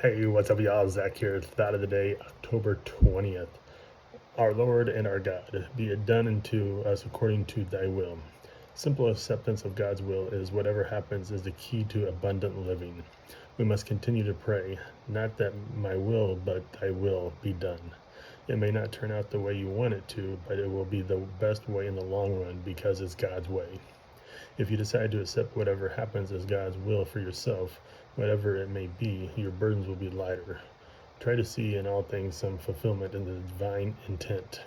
Hey, what's up, y'all? Zach here. Thought of the day, October 20th. Our Lord and our God, be it done unto us according to thy will. Simple acceptance of God's will is whatever happens is the key to abundant living. We must continue to pray, not that my will, but thy will be done. It may not turn out the way you want it to, but it will be the best way in the long run because it's God's way. If you decide to accept whatever happens as God's will for yourself, whatever it may be, your burdens will be lighter. Try to see in all things some fulfillment in the divine intent.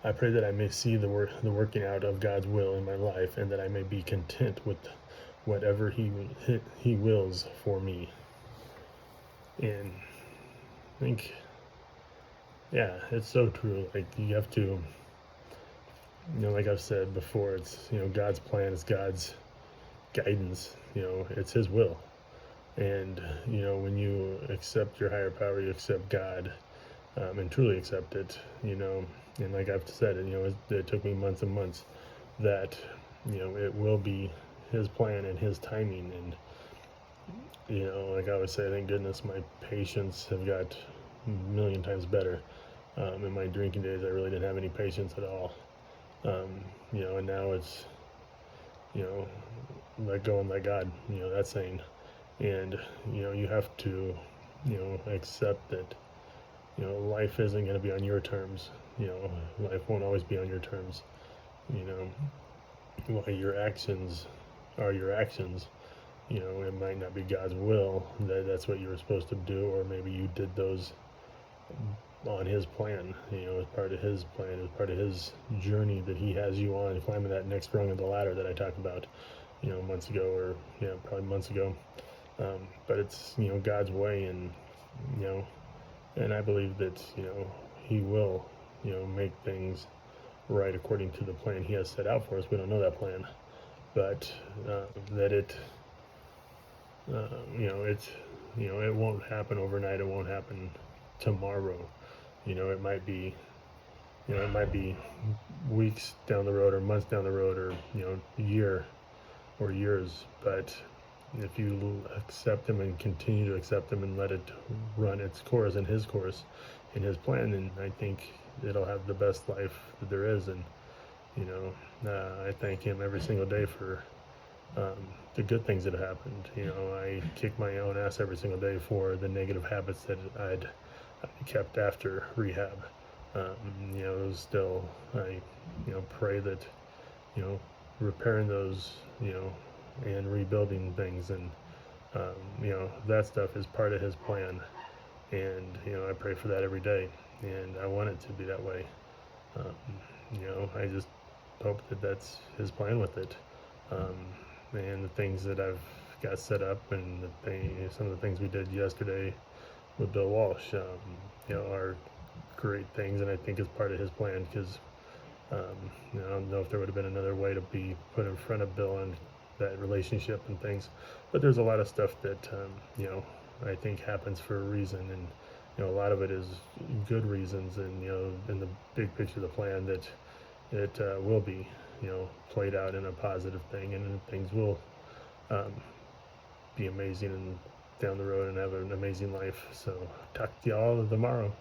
I pray that I may see the working out of God's will in my life, and that I may be content with whatever He wills for me. And I think, yeah, it's so true. Like, you have to, like I've said before, it's, God's plan is God's guidance. It's His will. And when you accept your higher power, you accept God, and truly accept it. And like I've said, it took me months and months. That it will be His plan and His timing. And like I always say, thank goodness my patience have got a million times better. In my drinking days, I really didn't have any patience at all. And now it's let go and let God. That saying. And you have to accept that life isn't going to be on your terms. Life won't always be on your terms. While your actions are your actions, it might not be God's will that's what you were supposed to do, or maybe you did those on His plan. As part of His plan, as part of His journey that He has you on, climbing that next rung of the ladder that I talked about months ago, or probably months ago. But it's God's way, and and I believe that He will make things right according to the plan He has set out for us. We don't know that plan, but that it won't happen overnight. It won't happen tomorrow. It might be weeks down the road, or months down the road, or a year or years. But if you accept Him and continue to accept Him and let it run its course in His course, in His plan, then I think it'll have the best life that there is. And I thank Him every single day for the good things that have happened. I kick my own ass every single day for the negative habits that I'd kept after rehab. Still I pray that repairing those and rebuilding things, and that stuff is part of His plan. And I pray for that every day, and I want it to be that way. I just hope that that's His plan with it. And the things that I've got set up, and some of the things we did yesterday with Bill Walsh, are great things, and I think it's part of His plan, because I don't know if there would have been another way to be put in front of Bill and that relationship and things. But there's a lot of stuff that I think happens for a reason, and a lot of it is good reasons, and in the big picture of the plan, that it will be played out in a positive thing, and things will be amazing and down the road, and have an amazing life. So talk to y'all tomorrow.